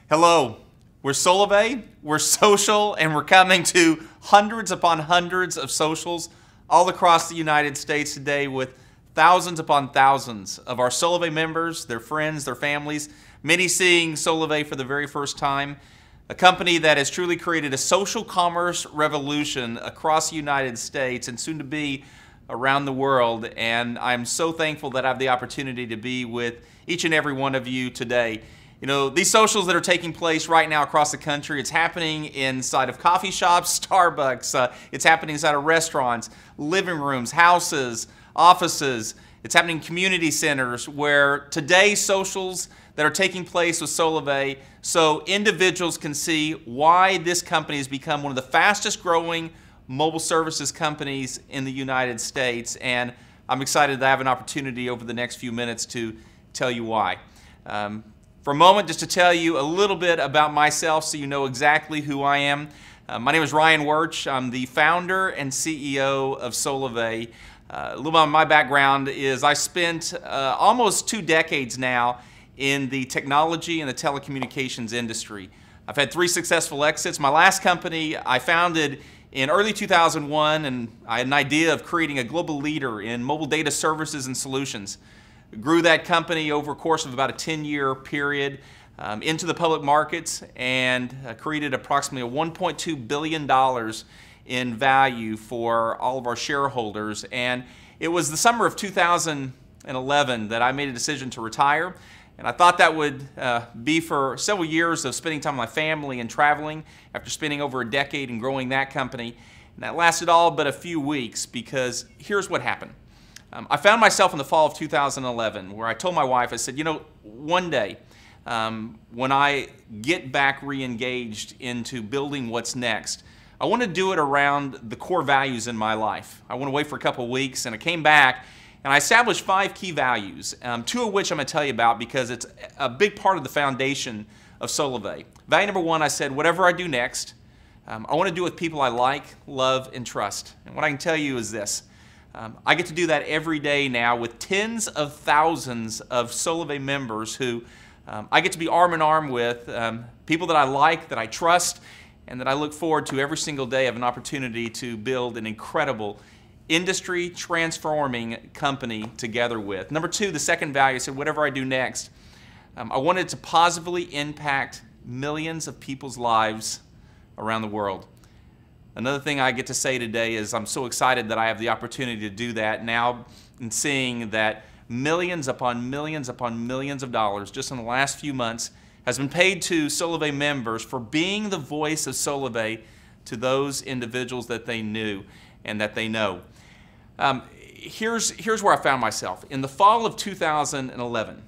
Hello, we're Solavei, we're social, and we're coming to hundreds upon hundreds of socials all across the United States today with thousands upon thousands of our Solavei members, their friends, their families, many seeing Solavei for the very first time, a company that has truly created a social commerce revolution across the United States and soon to be around the world. And I'm so thankful that I have the opportunity to be with each and every one of you today. You know, these socials that are taking place right now across the country, it's happening inside of coffee shops, Starbucks, it's happening inside of restaurants, living rooms, houses, offices. It's happening in community centers where today's socials that are taking place with Solavei, so individuals can see why this company has become one of the fastest growing mobile services companies in the United States. And I'm excited to have an opportunity over the next few minutes to tell you why. For a moment, just to tell you a little bit about myself so you know exactly who I am. My name is Wuerch. I'm the founder and CEO of Solavei. A little bit of my background is I spent almost 2 decades now in the technology and the telecommunications industry. I've had 3 successful exits. My last company I founded in early 2001, and I had an idea of creating a global leader in mobile data services and solutions. Grew that company over a course of about a 10-year period into the public markets and created approximately $1.2 billion in value for all of our shareholders. And it was the summer of 2011 that I made a decision to retire. And I thought that would be for several years of spending time with my family and traveling after spending over a decade and growing that company. And that lasted all but a few weeks, because here's what happened. I found myself in the fall of 2011 where I told my wife, I said, you know, one day when I get back re-engaged into building what's next, I want to do it around the core values in my life. I want to wait for a couple of weeks, and I came back and I established 5 key values, 2 of which I'm going to tell you about because it's a big part of the foundation of Solavei. Value number 1, I said, whatever I do next, I want to do it with people I like, love, and trust. And what I can tell you is this. I get to do that every day now with tens of thousands of Solavei members who I get to be arm in arm with, people that I like, that I trust, and that I look forward to every single day of an opportunity to build an incredible industry transforming company together with. Number 2, the second value, I said whatever I do next, I wanted to positively impact millions of people's lives around the world. Another thing I get to say today is I'm so excited that I have the opportunity to do that now, and seeing that millions upon millions upon millions of dollars just in the last few months has been paid to Solavei members for being the voice of Solavei to those individuals that they knew and that they know. Here's where I found myself. In the fall of 2011,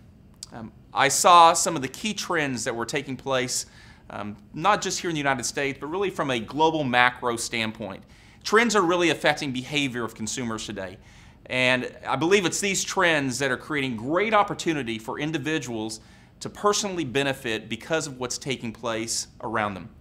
I saw some of the key trends that were taking place not just here in the United States, but really from a global macro standpoint. Trends are really affecting behavior of consumers today. And I believe it's these trends that are creating great opportunity for individuals to personally benefit because of what's taking place around them.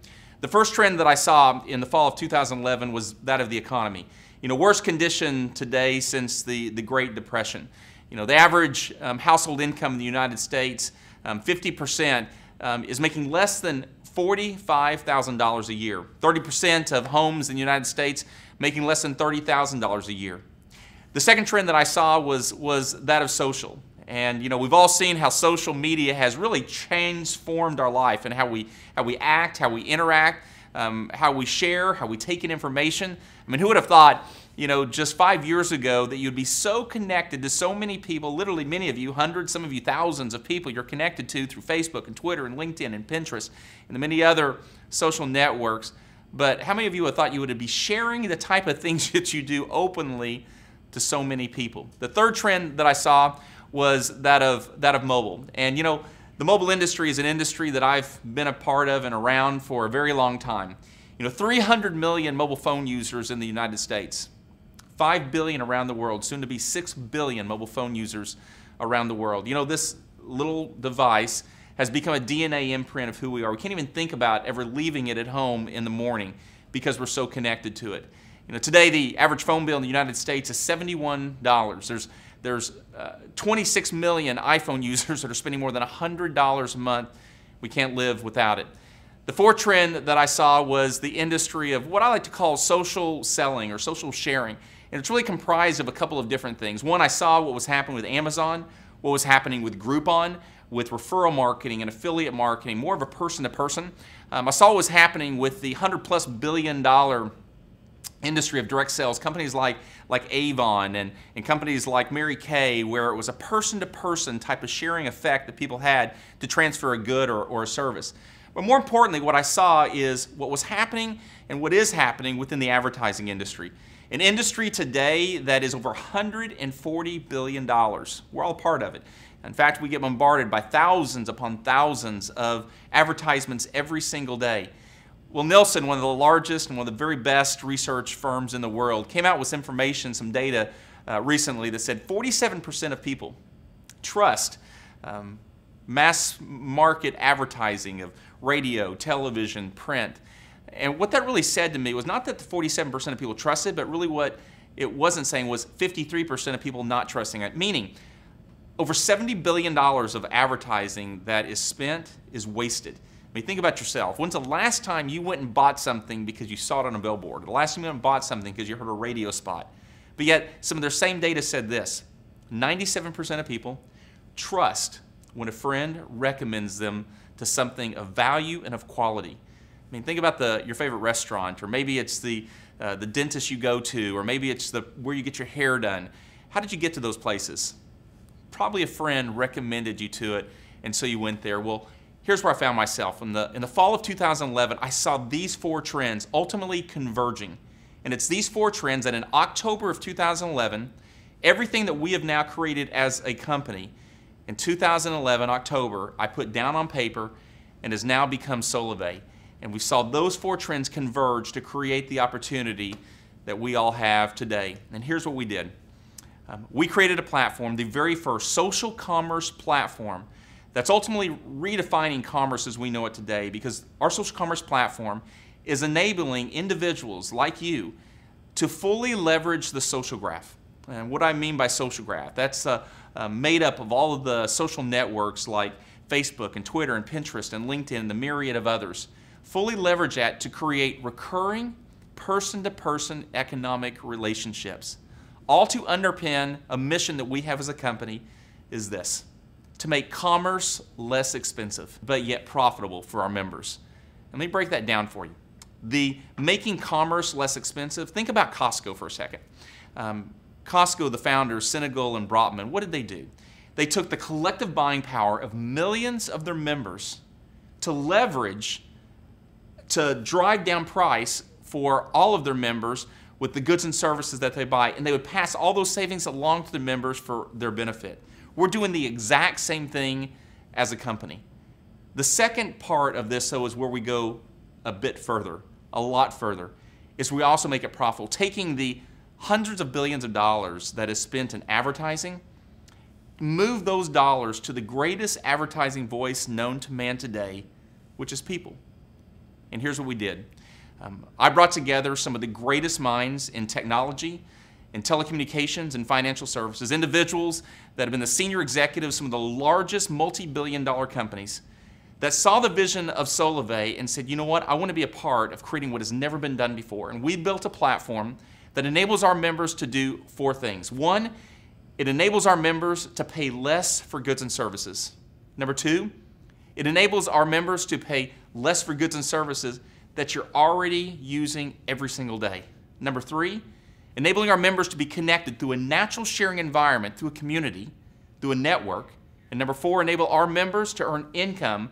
The first trend that I saw in the fall of 2011 was that of the economy. You know, worst condition today since the Great Depression. You know, the average household income in the United States, 50%, is making less than $45,000 a year. 30% of homes in the United States making less than $30,000 a year. The second trend that I saw was that of social. And you know, we've all seen how social media has really transformed our life and how we act, how we interact, how we share, how we take in information. I mean, who would have thought, you know, just 5 years ago that you'd be so connected to so many people, literally many of you, hundreds, some of you thousands of people you're connected to through Facebook and Twitter and LinkedIn and Pinterest and the many other social networks. But how many of you would have thought you would be sharing the type of things that you do openly to so many people? The third trend that I saw was that of mobile. And you know, the mobile industry is an industry that I've been a part of and around for a very long time. You know, 300 million mobile phone users in the United States, 5 billion around the world, soon to be 6 billion mobile phone users around the world. You know, this little device has become a DNA imprint of who we are. We can't even think about ever leaving it at home in the morning because we're so connected to it. You know, today the average phone bill in the United States is $71. There's 26 million iPhone users that are spending more than $100 a month We can't live without it. The fourth trend that I saw was the industry of what I like to call social selling or social sharing. And it's really comprised of a couple of different things. One, I saw what was happening with Amazon, what was happening with Groupon, with referral marketing and affiliate marketing, more of a person-to-person. I saw what was happening with the $100+ billion industry of direct sales, companies like Avon and companies like Mary Kay, where it was a person-to-person type of sharing effect that people had to transfer a good or a service. But more importantly, what I saw is what was happening and what is happening within the advertising industry. An industry today that is over $140 billion. We're all part of it. In fact, we get bombarded by thousands upon thousands of advertisements every single day. Well, Nielsen, one of the largest and one of the very best research firms in the world, came out with some information, some data recently that said 47% of people trust mass market advertising of radio, television, print. And what that really said to me was not that the 47% of people trusted, but really what it wasn't saying was 53% of people not trusting it. Meaning, over $70 billion of advertising that is spent is wasted. I mean, think about yourself. When's the last time you went and bought something because you saw it on a billboard? The last time you went and bought something because you heard a radio spot? But yet, some of their same data said this: 97% of people trust when a friend recommends them to something of value and of quality. I mean, think about your favorite restaurant, or maybe it's the dentist you go to, or maybe it's where you get your hair done. How did you get to those places? Probably a friend recommended you to it, and so you went there. Well, here's where I found myself. In the fall of 2011, I saw these four trends ultimately converging. And it's these four trends that in October of 2011, everything that we have now created as a company, in 2011, October, I put down on paper and has now become Solavei. And we saw those four trends converge to create the opportunity that we all have today. And here's what we did. We created a platform, the very first social commerce platform, that's ultimately redefining commerce as we know it today, because our social commerce platform is enabling individuals like you to fully leverage the social graph. And what I mean by social graph, that's made up of all of the social networks like Facebook and Twitter and Pinterest and LinkedIn and the myriad of others. Fully leverage that to create recurring person-to-person economic relationships. All to underpin a mission that we have as a company is this: to make commerce less expensive, but yet profitable for our members. Let me break that down for you. The making commerce less expensive, think about Costco for a second. Costco, the founders, Senegal and Brotman, what did they do? They took the collective buying power of millions of their members to leverage, to drive down price for all of their members with the goods and services that they buy, and they would pass all those savings along to the members for their benefit. We're doing the exact same thing as a company. The second part of this, though, is where we go a bit further, a lot further, is we also make it profitable. Taking the hundreds of billions of dollars that is spent in advertising, move those dollars to the greatest advertising voice known to man today, which is people. And here's what we did. I brought together some of the greatest minds in technology, in telecommunications and financial services, individuals that have been the senior executives of some of the largest multi-billion-dollar companies that saw the vision of Solavei and said, you know what, I want to be a part of creating what has never been done before. And we built a platform that enables our members to do four things. One, it enables our members to pay less for goods and services. Number two, it enables our members to pay less for goods and services that you're already using every single day. Number three, enabling our members to be connected through a natural sharing environment, through a community, through a network. And number four, enable our members to earn income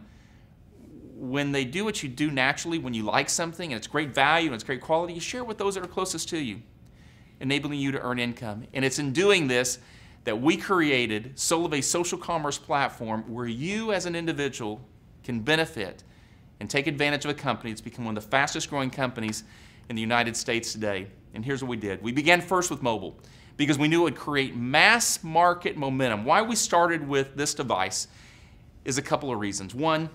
when they do what you do naturally, when you like something and it's great value and it's great quality, you share it with those that are closest to you, enabling you to earn income. And it's in doing this that we created Solavei's social commerce platform, where you as an individual can benefit and take advantage of a company that's become one of the fastest growing companies in the United States today. And here's what we did. We began first with mobile because we knew it would create mass market momentum. Why we started with this device is a couple of reasons. One,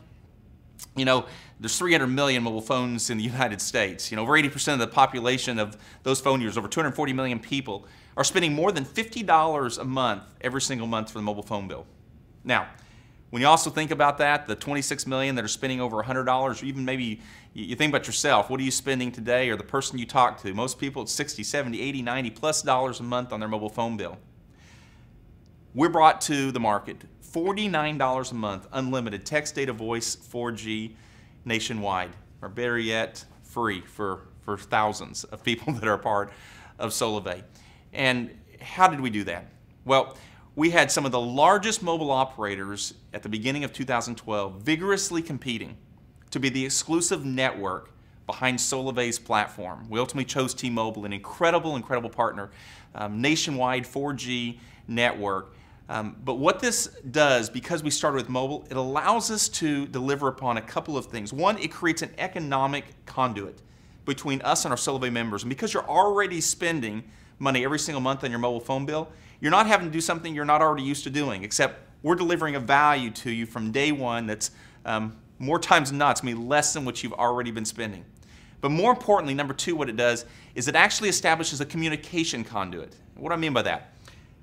you know, there's 300 million mobile phones in the United States. You know, over 80% of the population of those phone users, over 240 million people, are spending more than $50 a month every single month for the mobile phone bill. Now, When you also think about that, the 26 million that are spending over $100, or even maybe you think about yourself, what are you spending today, or the person you talk to? Most people, it's 60, 70, 80, 90 plus dollars a month on their mobile phone bill. We're brought to the market, $49 a month, unlimited text, data, voice, 4G nationwide, or better yet, free for thousands of people that are a part of Solavei. And how did we do that? Well, we had some of the largest mobile operators at the beginning of 2012 vigorously competing to be the exclusive network behind Solavei's platform. We ultimately chose T-Mobile, an incredible partner, nationwide 4G network. But what this does, because we started with mobile, it allows us to deliver upon a couple of things. One, it creates an economic conduit between us and our Solavei members. And because you're already spending money every single month on your mobile phone bill, you're not having to do something you're not already used to doing, except we're delivering a value to you from day one that's more times than not, it's going to be less than what you've already been spending. But more importantly, number two, what it does is it actually establishes a communication conduit. What do I mean by that?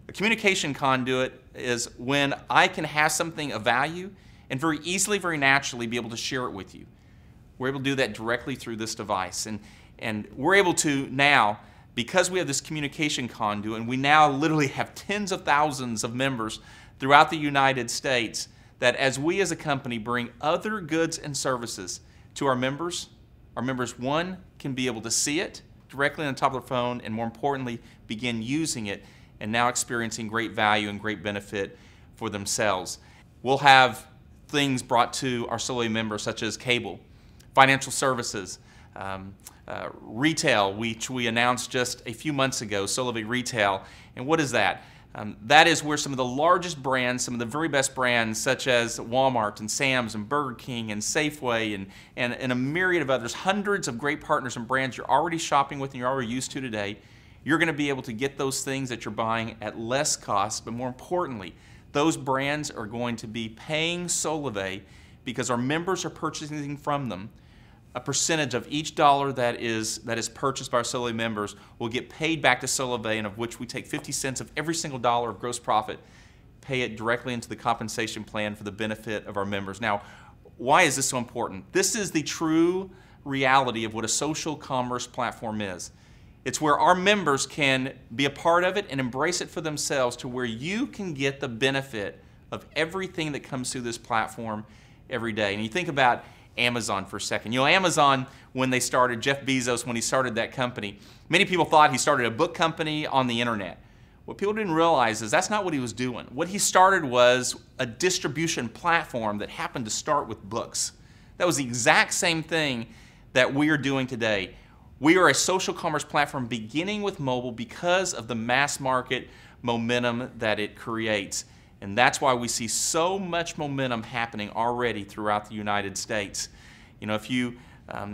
A communication conduit is when I can have something of value and very easily, very naturally be able to share it with you. We're able to do that directly through this device. And we're able to now, because we have this communication conduit, and we now literally have tens of thousands of members throughout the United States, that as we as a company bring other goods and services to our members, one, can be able to see it directly on the top of their phone, and more importantly, begin using it and now experiencing great value and great benefit for themselves. We'll have things brought to our Solavei members such as cable, financial services, retail, which we announced just a few months ago, Solavei Retail. And what is that? That is where some of the largest brands, some of the very best brands, such as Walmart and Sam's and Burger King and Safeway and a myriad of others, hundreds of great partners and brands you're already shopping with and you're already used to today, you're going to be able to get those things that you're buying at less cost, but more importantly, those brands are going to be paying Solavei, because our members are purchasing from them. A percentage of each dollar that is purchased by our Solavei members will get paid back to Solavei, and of which we take 50 cents of every single dollar of gross profit, pay it directly into the compensation plan for the benefit of our members. Now, why is this so important? This is the true reality of what a social commerce platform is. It's where our members can be a part of it and embrace it for themselves, to where you can get the benefit of everything that comes through this platform every day. And you think about Amazon for a second. You know, Amazon, when they started, Jeff Bezos, when he started that company, many people thought he started a book company on the internet. What people didn't realize is that's not what he was doing. What he started was a distribution platform that happened to start with books. That was the exact same thing that we are doing today. We are a social commerce platform beginning with mobile because of the mass market momentum that it creates. And that's why we see so much momentum happening already throughout the United States. You know, if you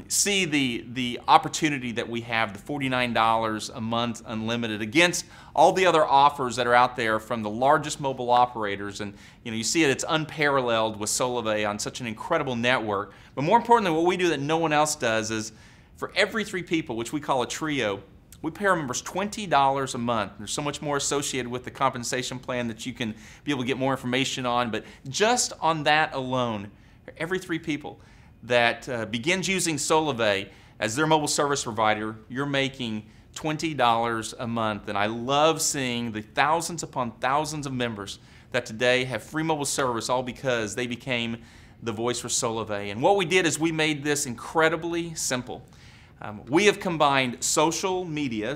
see the opportunity that we have, the $49 a month unlimited, against all the other offers that are out there from the largest mobile operators, and you see it's unparalleled with Solavei on such an incredible network. But more importantly, what we do that no one else does is, for every 3 people, which we call a trio, we pay our members $20 a month. There's so much more associated with the compensation plan that you can be able to get more information on, but just on that alone, for every 3 people that begins using Solavei as their mobile service provider, you're making $20 a month. And I love seeing the thousands upon thousands of members that today have free mobile service, all because they became the voice for Solavei. And what we did is we made this incredibly simple. We have combined social media,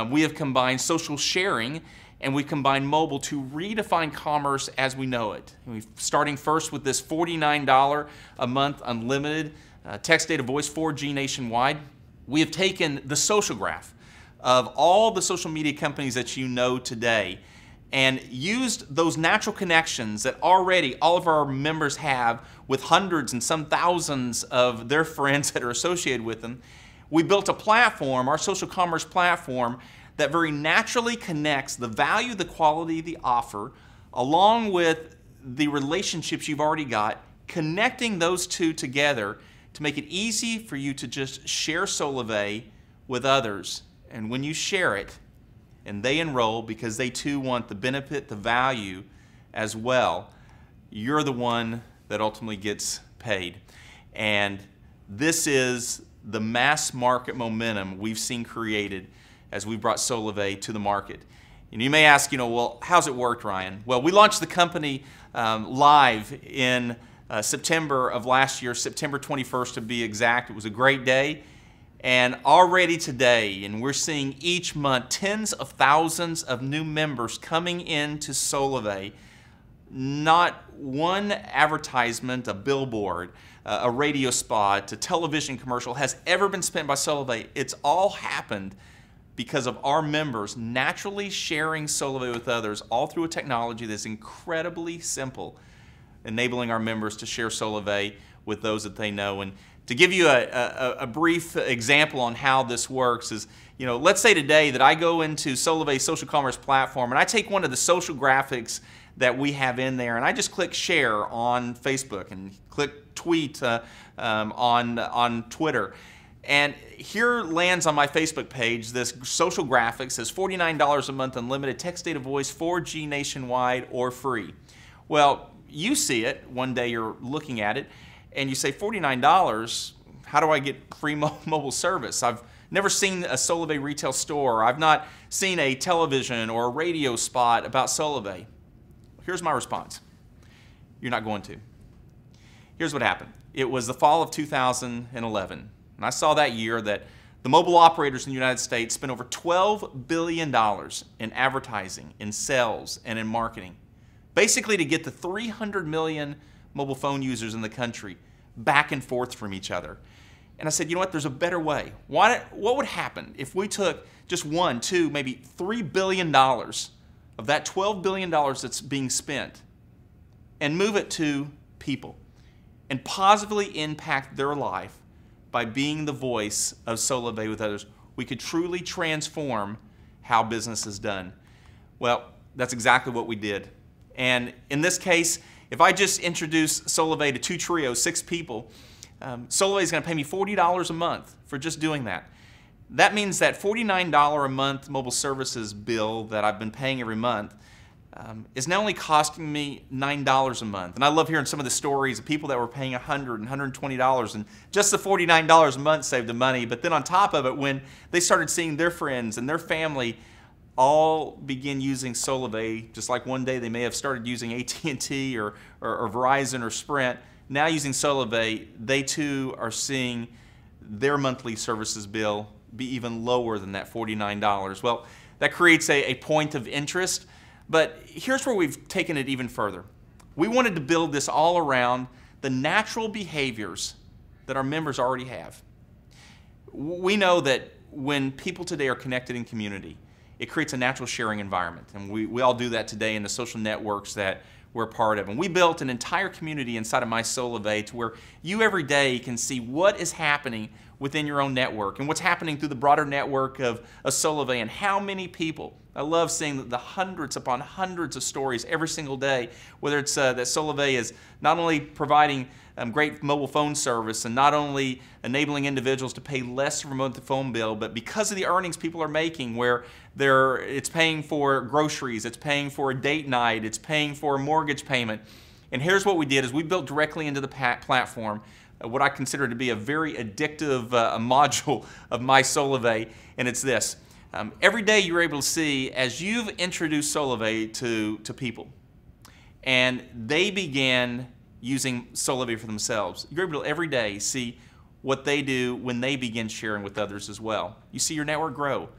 we have combined social sharing, and we've combined mobile to redefine commerce as we know it. Starting first with this $49 a month unlimited text, data, voice, 4G nationwide. We have taken the social graph of all the social media companies that you know today and used those natural connections that already all of our members have with hundreds and some thousands of their friends that are associated with them. We built a platform, our social commerce platform, that very naturally connects the value, the quality, the offer, along with the relationships you've already got, connecting those two together to make it easy for you to just share Solavei with others. And when you share it, and they enroll because they too want the benefit, the value as well, you're the one that ultimately gets paid. And this is the mass market momentum we've seen created as we brought Solavei to the market. And you may ask, well, how's it worked, Ryan? Well, we launched the company live in September of last year, September 21st to be exact. It was a great day. And already today, and we're seeing each month tens of thousands of new members coming into Solavei. Not one advertisement, a billboard, a radio spot, a television commercial has ever been spent by Solavei. It's all happened because of our members naturally sharing Solavei with others, all through a technology that's incredibly simple, enabling our members to share Solavei with those that they know. And to give you a brief example on how this works is, let's say today that I go into Solavei's social commerce platform and I take one of the social graphics that we have in there and I just click share on Facebook and click tweet on Twitter. And here lands on my Facebook page this social graphic, says $49 a month unlimited text data voice 4G nationwide or free. Well, you see it one day, you're looking at it and you say $49, how do I get free mobile service? I've never seen a Solavei retail store. I've not seen a television or a radio spot about Solavei. Here's my response. You're not going to. Here's what happened. It was the fall of 2011. And I saw that year that the mobile operators in the United States spent over $12 billion in advertising, in sales, and in marketing, basically to get the 300 million mobile phone users in the country back and forth from each other. And I said, you know what, there's a better way. What would happen if we took just $1, $2, maybe $3 billion of that $12 billion that's being spent and move it to people and positively impact their life by being the voice of Solavei with others? We could truly transform how business is done. Well, that's exactly what we did. And in this case, if I just introduce Solavei to 2 trios, 6 people, Solavei is going to pay me $40 a month for just doing that. That means that $49 a month mobile services bill that I've been paying every month is now only costing me $9 a month. And I love hearing some of the stories of people that were paying $100 and $120, and just the $49 a month saved them money. But then on top of it, when they started seeing their friends and their family all begin using Solavei, just like one day they may have started using AT&T or Verizon or Sprint, now using Solavei, they too are seeing their monthly services bill be even lower than that $49. Well, that creates a point of interest, but here's where we've taken it even further. We wanted to build this all around the natural behaviors that our members already have. We know that when people today are connected in community, it creates a natural sharing environment, and we all do that today in the social networks that we're part of. And we built an entire community inside of My Solavei to where you every day can see what is happening within your own network and what's happening through the broader network of Solavei and how many people. I love seeing the hundreds upon hundreds of stories every single day, whether it's that Solavei is not only providing great mobile phone service and not only enabling individuals to pay less for a monthly phone bill, but because of the earnings people are making, where it's paying for groceries, it's paying for a date night, it's paying for a mortgage payment. And here's what we did is we built directly into the platform what I consider to be a very addictive module of My Solavei, and it's this. Every day you're able to see as you've introduced Solavei to people and they began using Solavei for themselves, you're able to every day see what they do when they begin sharing with others as well. You see your network grow.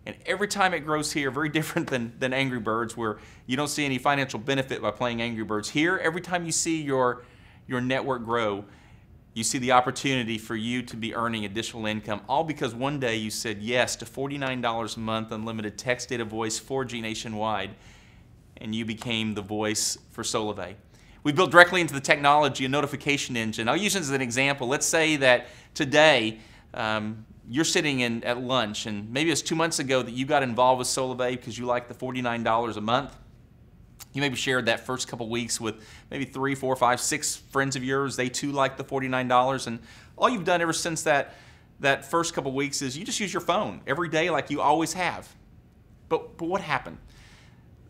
And every time it grows here, very different than Angry Birds, where you don't see any financial benefit by playing Angry Birds. Here, every time you see your network grow, you see the opportunity for you to be earning additional income, all because one day you said yes to $49 a month, unlimited text, data, voice, 4G nationwide, and you became the voice for Solavei. We built directly into the technology a notification engine. I'll use this as an example. Let's say that today you're sitting at lunch, and maybe it's 2 months ago that you got involved with Solavei because you like the $49 a month. You maybe shared that first couple weeks with maybe 3, 4, 5, 6 friends of yours. They too like the $49. And all you've done ever since that first couple weeks is you just use your phone every day like you always have. But what happened?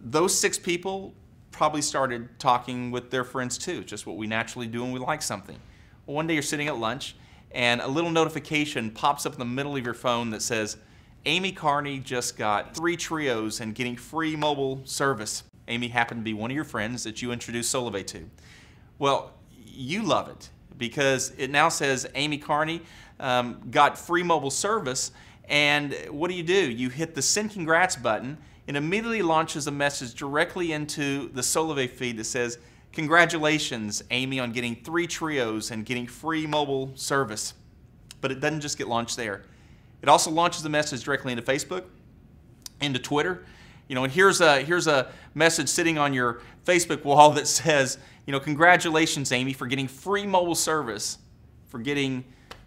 Those 6 people probably started talking with their friends too, just what we naturally do when we like something. Well, one day you're sitting at lunch and a little notification pops up in the middle of your phone that says, Amy Carney just got 3 trios and getting free mobile service. Amy happened to be one of your friends that you introduced Solavei to. Well, you love it because it now says Amy Carney got free mobile service, and what do? You hit the send congrats button and immediately launches a message directly into the Solavei feed that says, congratulations, Amy, on getting 3 trios and getting free mobile service. But it doesn't just get launched there. It also launches the message directly into Facebook, into Twitter. And here's a message sitting on your Facebook wall that says, congratulations, Amy, for getting free mobile service, for getting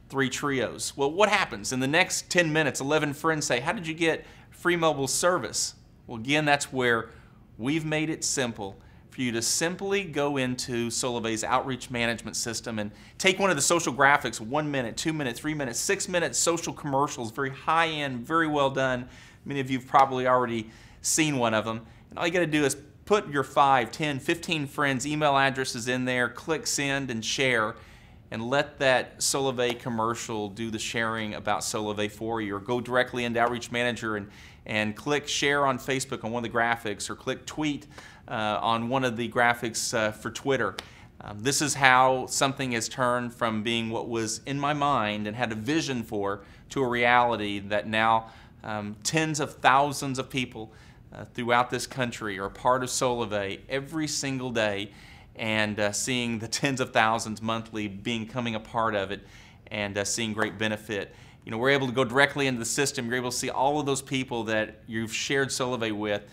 3 trios. Well, what happens? In the next 10 minutes, 11 friends say, how did you get free mobile service? Well, again, that's where we've made it simple for you to simply go into Solavei's outreach management system and take one of the social graphics, 1 minute, 2 minutes, 3 minutes, 6 minute social commercials, very high end, very well done. Many of you have probably already seen one of them. And all you got to do is put your 5, 10, 15 friends' email addresses in there, click send and share, and let that Solavei commercial do the sharing about Solavei for you, or go directly into Outreach Manager and click share on Facebook on one of the graphics, or click tweet on one of the graphics for Twitter. This is how something has turned from being what was in my mind and had a vision for to a reality that now tens of thousands of people throughout this country are part of Solavei every single day, and seeing the tens of thousands monthly becoming a part of it and seeing great benefit. We're able to go directly into the system. You're able to see all of those people that you've shared Solavei with.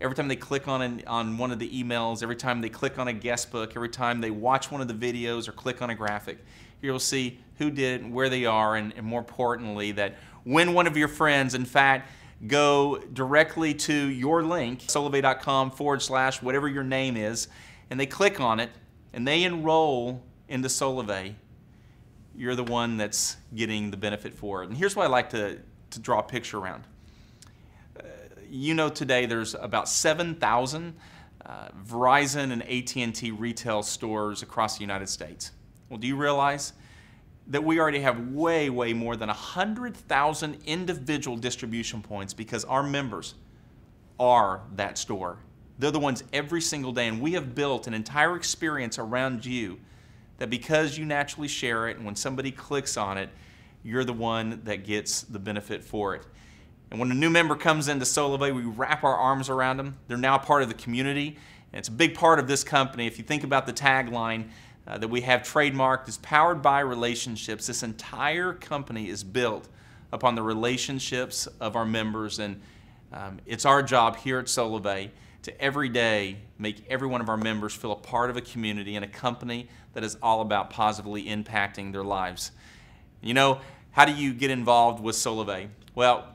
Every time they click on one of the emails, every time they click on a guest book, every time they watch one of the videos or click on a graphic, you'll see who did it and where they are, and more importantly, that when one of your friends, in fact, go directly to your link, solavei.com/ whatever your name is, and they click on it and they enroll into Solavei, you're the one that's getting the benefit for it. And here's what I like to draw a picture around. Today there's about 7,000 Verizon and AT&T retail stores across the United States. Well, do you realize that we already have way, way more than 100,000 individual distribution points because our members are that store. They're the ones every single day, and we have built an entire experience around you that because you naturally share it, and when somebody clicks on it, you're the one that gets the benefit for it. And when a new member comes into Solavei, we wrap our arms around them. They're now part of the community, and it's a big part of this company. If you think about the tagline that we have trademarked, is powered by relationships. This entire company is built upon the relationships of our members, and it's our job here at Solavei to every day make every one of our members feel a part of a community and a company that is all about positively impacting their lives. How do you get involved with Solavei? Well,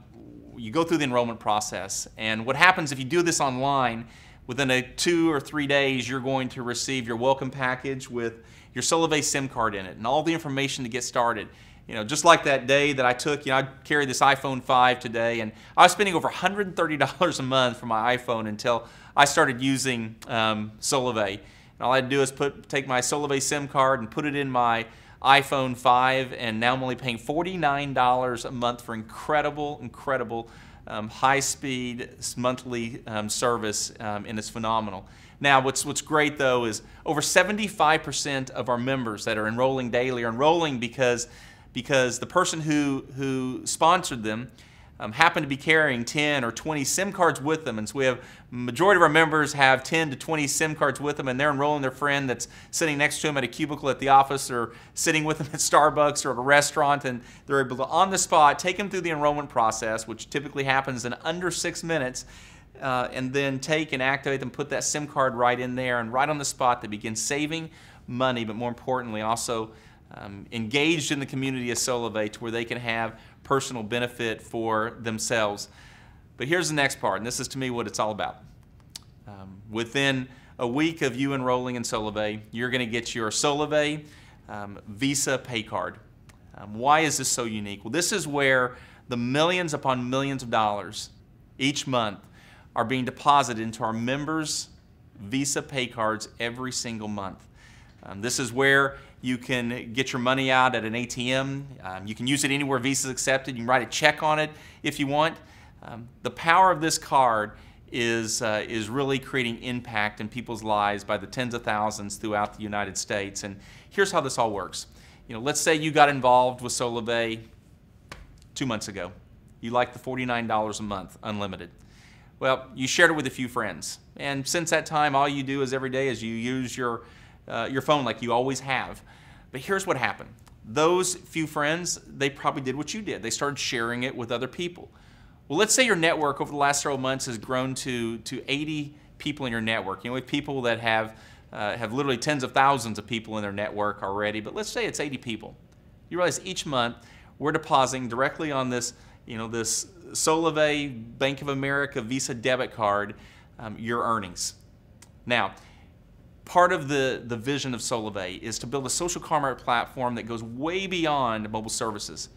you go through the enrollment process, and what happens if you do this online, within 2 or 3 days you're going to receive your welcome package with your Solavei SIM card in it and all the information to get started. Just like that day that I took, I carried this iPhone 5 today, and I was spending over $130 a month for my iPhone until I started using Solavei. And all I had to do is take my Solavei SIM card and put it in my iPhone 5, and now I'm only paying $49 a month for incredible high-speed monthly service, and it's phenomenal. Now, what's great though is over 75% of our members that are enrolling daily are enrolling because the person who sponsored them happen to be carrying 10 or 20 SIM cards with them. And so we have, majority of our members have 10 to 20 SIM cards with them, and they're enrolling their friend that's sitting next to them at a cubicle at the office, or sitting with them at Starbucks or at a restaurant, and they're able to, on the spot, take them through the enrollment process, which typically happens in under 6 minutes, and then take and activate them, put that SIM card right in there, and right on the spot they begin saving money, but more importantly also engaged in the community of Solavei to where they can have personal benefit for themselves. But here's the next part, and this is to me what it's all about. Within a week of you enrolling in Solavei, you're going to get your Solavei Visa Pay Card. Why is this so unique? Well, this is where the millions upon millions of dollars each month are being deposited into our members' Visa pay cards every single month. This is where you can get your money out at an ATM. You can use it anywhere Visa is accepted. You can write a check on it if you want. The power of this card is really creating impact in people's lives by the tens of thousands throughout the United States. And here's how this all works. Let's say you got involved with Solavei 2 months ago. You liked the $49 a month, unlimited. Well, you shared it with a few friends. And since that time, all you do is every day is you use your phone like you always have. But here's what happened. Those few friends, they probably did what you did. They started sharing it with other people. Well, let's say your network over the last several months has grown to 80 people in your network. We have people that have literally tens of thousands of people in their network already, but let's say it's 80 people. You realize each month we're depositing directly on this, this Solavei Bank of America Visa debit card, your earnings. Now, part of the vision of Solavei is to build a social commerce platform that goes way beyond mobile services.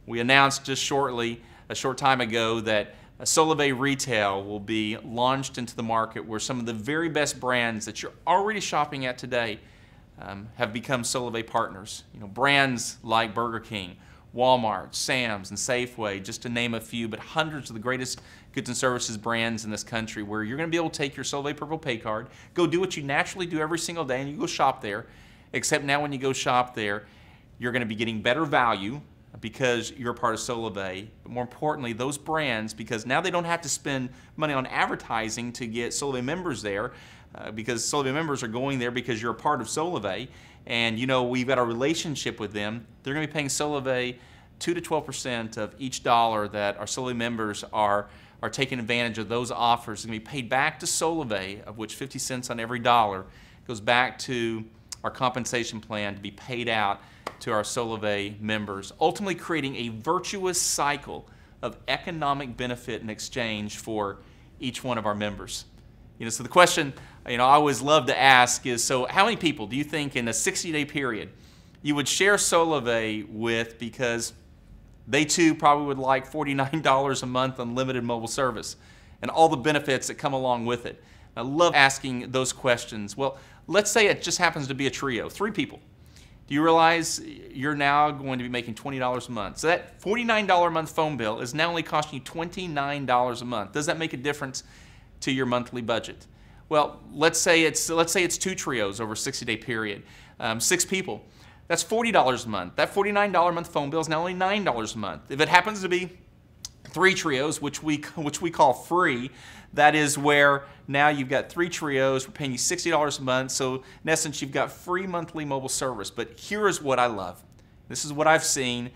We announced just a short time ago, that Solavei Retail will be launched into the market, where some of the very best brands that you're already shopping at today have become Solavei partners. Brands like Burger King, Walmart, Sam's, and Safeway, just to name a few, but hundreds of the greatest goods and services brands in this country, where you're going to be able to take your Solavei Purple Pay Card, go do what you naturally do every single day, and you go shop there, except now when you go shop there, you're going to be getting better value because you're a part of Solavei. But more importantly, those brands, because now they don't have to spend money on advertising to get Solavei members there, because Solavei members are going there because you're a part of Solavei, and we've got a relationship with them. They're going to be paying Solavei 2 to 12% of each dollar that our Solavei members are taking advantage of. Those offers are going to be paid back to Solavei, of which 50 cents on every dollar goes back to our compensation plan to be paid out to our Solavei members, ultimately creating a virtuous cycle of economic benefit and exchange for each one of our members. So the question I always love to ask is, so how many people do you think in a 60-day period you would share Solavei with, because they too probably would like $49 a month unlimited mobile service and all the benefits that come along with it? I love asking those questions. Well, let's say it just happens to be a trio, 3 people. Do you realize you're now going to be making $20 a month? So that $49 a month phone bill is now only costing you $29 a month. Does that make a difference to your monthly budget? Well, let's say it's 2 trios over a 60-day period, 6 people. That's $40 a month. That $49 a month phone bill is now only $9 a month. If it happens to be 3 trios, which we call free, that is where now you've got 3 trios. We're paying you $60 a month. So in essence, you've got free monthly mobile service. But here is what I love. This is what I've seen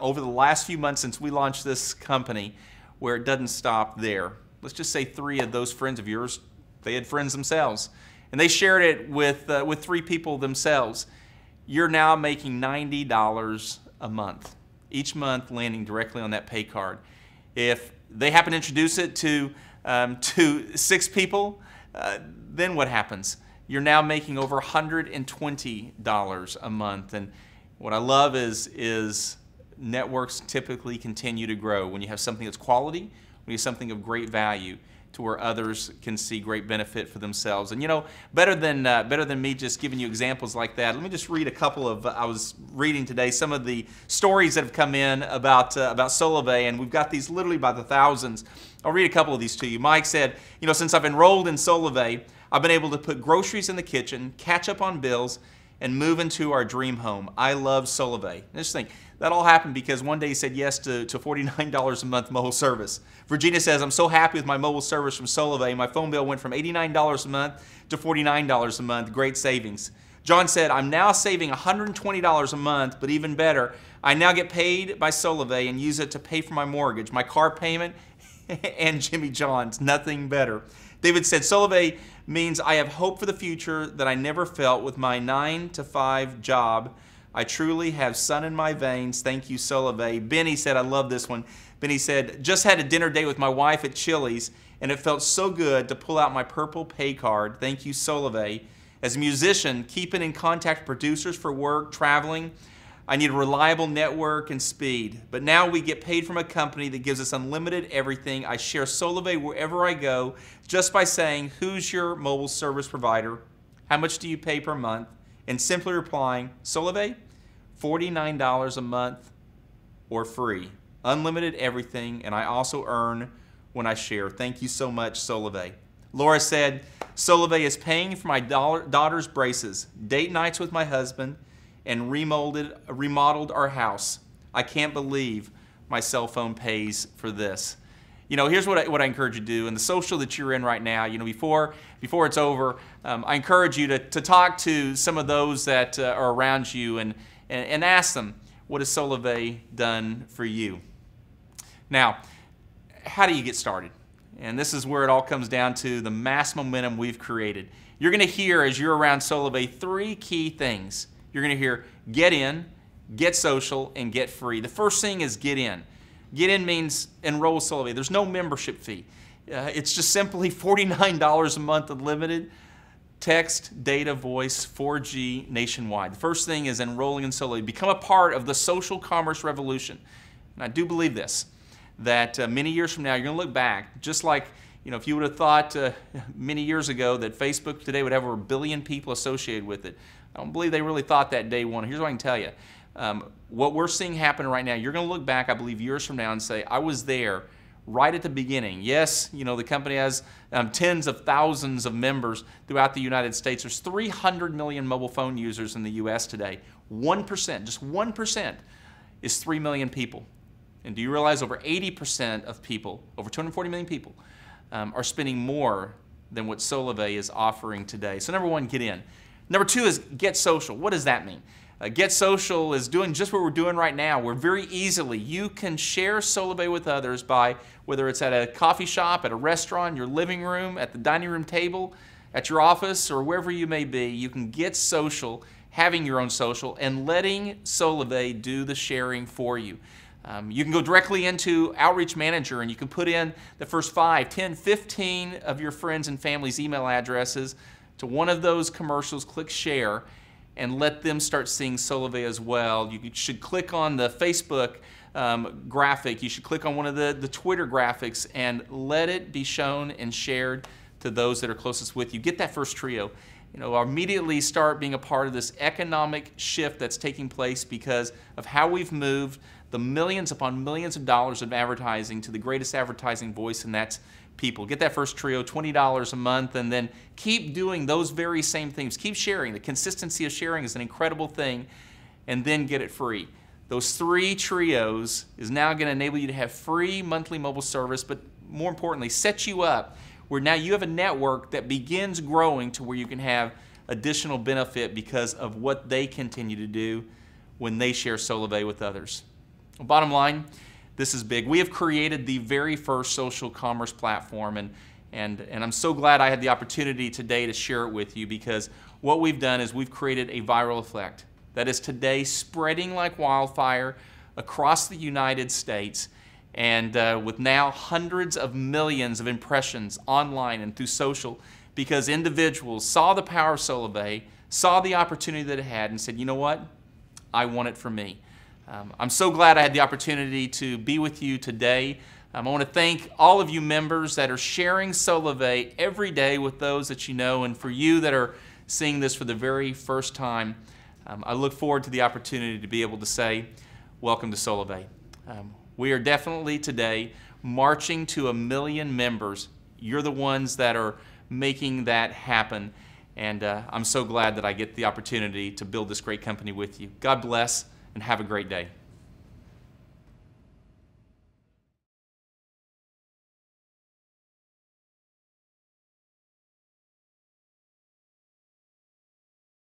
over the last few months since we launched this company, where it doesn't stop there. Let's just say 3 of those friends of yours, they had friends themselves, and they shared it with 3 people themselves. You're now making $90 a month, each month landing directly on that pay card. If they happen to introduce it to 6 people, then what happens? You're now making over $120 a month. And what I love is networks typically continue to grow when you have something that's quality, when you have something of great value, to where others can see great benefit for themselves. And better than me just giving you examples like that, let me just read a couple of, I was reading today some of the stories that have come in about Solavei, and we've got these literally by the thousands. I'll read a couple of these to you. Mike said, since I've enrolled in Solavei, I've been able to put groceries in the kitchen, catch up on bills, and move into our dream home. I love Solavei. Just think, that all happened because one day he said yes to $49 a month mobile service. Virginia says, I'm so happy with my mobile service from Solavei. My phone bill went from $89 a month to $49 a month. Great savings. John said, I'm now saving $120 a month, but even better, I now get paid by Solavei and use it to pay for my mortgage, my car payment, and Jimmy John's. Nothing better. David said, Solavei means I have hope for the future that I never felt with my 9-to-5 job. I truly have sun in my veins. Thank you, Solavei. Benny said, I love this one. Benny said, just had a dinner date with my wife at Chili's, and it felt so good to pull out my purple pay card. Thank you, Solavei. As a musician, keeping in contact with producers for work, traveling, I need a reliable network and speed. But now we get paid from a company that gives us unlimited everything. I share Solavei wherever I go just by saying, who's your mobile service provider? How much do you pay per month? And simply replying, Solavei, $49 a month or free. Unlimited everything, and I also earn when I share. Thank you so much, Solavei. Laura said, Solavei is paying for my daughter's braces, date nights with my husband, and remodeled our house. I can't believe my cell phone pays for this. You know, here's what I encourage you to do. In the social that you're in right now, you know, before it's over, I encourage you to talk to some of those that are around you and ask them, what has Solavei done for you? Now, how do you get started? And this is where it all comes down to the mass momentum we've created. You're going to hear, as you're around Solavei, 3 key things. You're going to hear get in, get social, and get free. The first thing is get in. Get in means enroll with Solavei. There's no membership fee. It's just simply $49 a month unlimited text, data, voice, 4G nationwide. The first thing is enrolling in Solavei. Become a part of the social commerce revolution. And I do believe this, that many years from now, you're going to look back, just like, you know, if you would have thought many years ago that Facebook today would have over 1 billion people associated with it, I don't believe they really thought that day one. Here's what I can tell you. What we're seeing happen right now, you're going to look back, I believe, years from now and say, I was there right at the beginning. Yes, you know, the company has tens of thousands of members throughout the United States. There's 300 million mobile phone users in the U.S. today. 1%, just 1% is 3 million people. And do you realize over 80% of people, over 240 million people, are spending more than what Solavei is offering today? So number 1, get in. Number 2 is get social. What does that mean? Get social is doing just what we're doing right now, where very easily you can share Solavei with others by, whether it's at a coffee shop, at a restaurant, your living room, at the dining room table, at your office, or wherever you may be. You can get social, having your own social, and letting Solavei do the sharing for you. You can go directly into Outreach Manager and you can put in the first 5, 10, 15 of your friends and family's email addresses to one of those commercials, click share, and let them start seeing Solavei as well. You should click on the Facebook graphic. You should click on one of the Twitter graphics and let it be shown and shared to those that are closest with you. Get that first trio. You know, immediately start being a part of this economic shift that's taking place because of how we've moved the millions upon millions of dollars of advertising to the greatest advertising voice, and that's people. Get that first trio, $20 a month, and then keep doing those very same things. Keep sharing. The consistency of sharing is an incredible thing, and then get it free. Those 3 trios is now going to enable you to have free monthly mobile service, but more importantly, set you up where now you have a network that begins growing to where you can have additional benefit because of what they continue to do when they share Solavei with others. Well, bottom line, this is big. We have created the very first social commerce platform, and I'm so glad I had the opportunity today to share it with you, because what we've done is we've created a viral effect that is today spreading like wildfire across the United States, and with now hundreds of millions of impressions online and through social, because individuals saw the power of Solavei, saw the opportunity that it had, and said, you know what, I want it for me. I'm so glad I had the opportunity to be with you today. I want to thank all of you members that are sharing Solavei every day with those that you know, and for you that are seeing this for the very first time, I look forward to the opportunity to be able to say, welcome to Solavei. We are definitely today marching to 1 million members. You're the ones that are making that happen, and I'm so glad that I get the opportunity to build this great company with you. God bless, and have a great day.